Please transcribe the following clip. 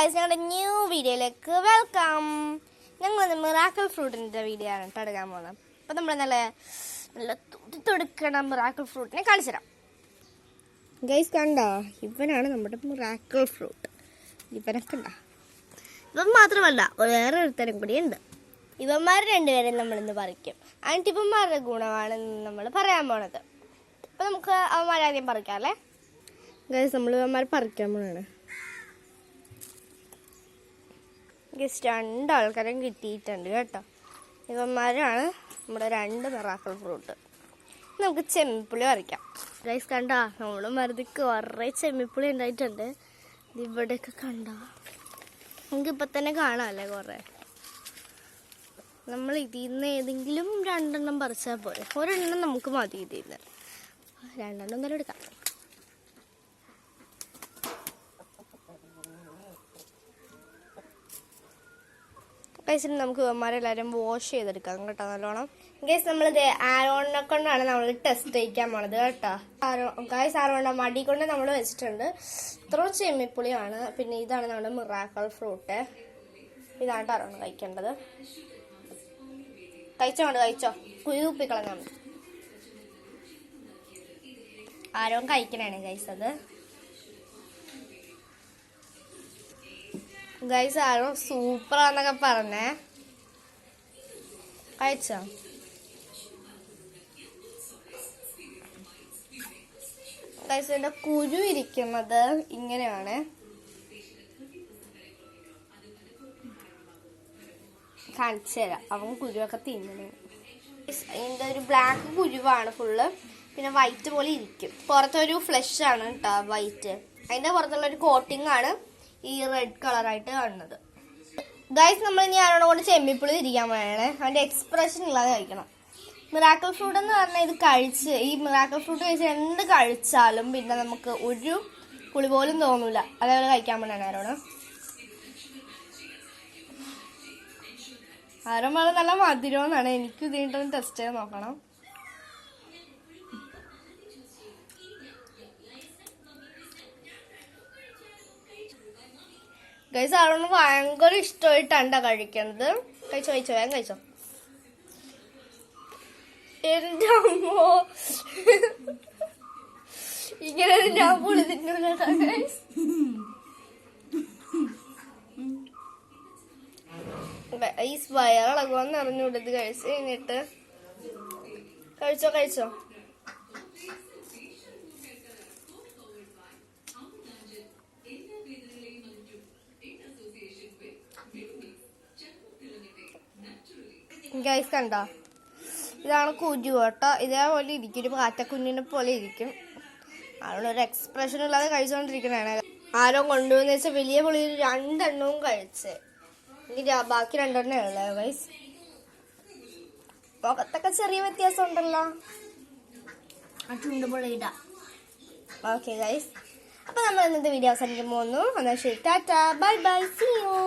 Guys, ഞങ്ങളുടെ new വീഡിയോയിലേക്ക് welcome. ഞങ്ങൾ മിറാക്കിൾ ഫ്രൂട്ടിൻ്റെ വീഡിയോ ആണ് എടുക്കാൻ പോകുന്നത്. അപ്പോൾ നമ്മൾ നല്ല തുടുക്കണ മിറാക്കിൾ ഫ്രൂട്ടിനെ കാണിച്ചു തരാം. ഗൈസ് കണ്ടോ, ഇവനാണ് നമ്മുടെ മിറാക്കിൾ ഫ്രൂട്ട്. ഇവനൊക്കെ ഉണ്ടോ? ഇവൻ മാത്രമല്ല, വേറെ ഒരുത്തരം കൂടി ഉണ്ട്. ഇവന്മാർ രണ്ടുപേരും നമ്മളിന്ന് പറിക്കും. എന്നിട്ട് ഇവന്മാരുടെ ഗുണമാണ് നമ്മൾ പറയാൻ പോണത്. അപ്പോൾ നമുക്ക് അവന്മാരാദ്യം പറിക്കാം അല്ലേ? ഗൈസ്, നമ്മൾ ഇവന്മാർ പറിക്കാൻ പോണാണ്. ഗസ്റ്റ് രണ്ടാൾക്കാരും കിട്ടിയിട്ടുണ്ട് കേട്ടോ. ഇവന്മാരാണ് നമ്മുടെ രണ്ട് മിറാക്കിൾ ഫ്രൂട്ട്. നമുക്ക് ചെമ്മിപ്പുളി പറിക്കാം. ഗൈസ് കണ്ടാ, നമ്മൾ മരുതിക്ക് കുറേ ചെമ്മിപ്പുളി ഉണ്ടായിട്ടുണ്ട്. ഇവിടെയൊക്കെ കണ്ടോ, നമുക്കിപ്പോൾ തന്നെ കാണാമല്ലേ കുറേ. നമ്മൾ ഇതിൽ നിന്ന് ഏതെങ്കിലും രണ്ടെണ്ണം പറിച്ചാൽ പോലെ. ഒരെണ്ണം നമുക്ക് മതി ഇതിൽ നിന്ന്. രണ്ടെണ്ണം ഒന്നും എടുക്കാം. ഗൈസിന് നമുക്ക് ഇവന്മാരെല്ലാവരും വാഷ് ചെയ്തെടുക്കാം കേട്ടോ നല്ലോണം. ഗൈസ്, നമ്മളിത് ആരോണിനെ കൊണ്ടാണ് നമ്മൾ ടെസ്റ്റ് ചെയ്യിക്കാൻ പോണത് കേട്ടോ. ഗൈസ്, ആരോണിനെ മടി കൊണ്ട് നമ്മൾ വെച്ചിട്ടുണ്ട്. ഇത്ര ചെമ്മിപ്പുളിയാണ്. പിന്നെ ഇതാണ് നമ്മുടെ മിറാക്കിൾ ഫ്രൂട്ട്. ഇതാണ് ആരോണ് കഴിക്കേണ്ടത്. കഴിച്ചോ, കുരുപ്പിക്കളഞ്ഞാൽ മതി. ആരോൺ കഴിക്കണേ ഗൈസ് അത്. ഗൈസ്, ആരോ സൂപ്പറാന്നൊക്കെ പറഞ്ഞേ. കഴിച്ചോ? ഗൈസ്, ഇതിന്റെ കുരു ഇരിക്കുന്നത് ഇങ്ങനെയാണ്. കാണിച്ചു തരാം. അവൻ കുരുവൊക്കെ തിന്നണേ. ഇതിന്റെ ഒരു ബ്ലാക്ക് കുരുവാണ് ഫുള്ള്. പിന്നെ വൈറ്റ് പോലെ ഇരിക്കും. പുറത്തൊരു ഫ്ലഷ് ആണ് കേട്ടോ വൈറ്റ്. അതിന്റെ പുറത്തുള്ള ഒരു കോട്ടിംഗ് ആണ് ഈ റെഡ് കളറായിട്ട് കാണുന്നത്. ഗൈസ്, നമ്മൾ ഇനി ആരോടെ കൊണ്ട് ചെമ്മിപ്പുളി തിരിക്കാൻ വേണേ. അവന്റെ എക്സ്പ്രഷൻ ഇല്ലാതെ കഴിക്കണം. മിറാക്കിൾ ഫ്രൂട്ട് എന്ന് പറഞ്ഞാൽ ഇത് കഴിച്ച്, ഈ മിറാക്കിൾ ഫ്രൂട്ട് കഴിച്ച് എന്ത് കഴിച്ചാലും പിന്നെ നമുക്ക് ഒരു പുളി പോലും തോന്നൂല. അതേപോലെ കഴിക്കാൻ വേണ്ടിയാണ് ആരോട്. ആരും വളരെ നല്ല മധുരമെന്നാണ്. എനിക്ക് ഇതിട്ടൊന്ന് ടെസ്റ്റ് ചെയ്ത് നോക്കണം. ഗൈസ്, ആരോണ് ഭയങ്കര ഇഷ്ടമായിട്ടാണ് കഴിക്കണത്. കഴിച്ചോ, വേഗം കഴിച്ചോ. എന്റെ അമ്മോ, ഇങ്ങനെ ഞാൻ പുളി തിന്നൂല. ഈ വയറിളകുമെന്ന് അറിഞ്ഞൂടത്. കഴിച്ച് കഴിഞ്ഞിട്ട് കഴിച്ചോ. ഗൈസ് കണ്ടോ, ഇതാണ് കുരു കേട്ടോ. ഇതേപോലെ ഇരിക്കും, ഒരു പാറ്റക്കുഞ്ഞിനെ പോലെ ഇരിക്കും. ആരോടൊരു എക്സ്പ്രഷൻ ഇല്ലാതെ കഴിച്ചുകൊണ്ടിരിക്കണേ. ആരോ കൊണ്ടുവന്ന് വെച്ചാൽ വലിയ പുളി രണ്ടെണ്ണവും കഴിച്ച്. എനിക്ക് ബാക്കി രണ്ടെണ്ണേ ഉള്ളൂ ഗൈസ്. മുഖത്തൊക്കെ ചെറിയ വ്യത്യാസം ഉണ്ടല്ലോ. ഓക്കെ ഗൈസ്, അപ്പൊ നമ്മൾ ഇന്നത്തെ വീഡിയോ അവസാനിക്കാൻ പോകുന്നു. എന്നാൽ ശരി, ടാറ്റാ, ബൈ, സീ യു.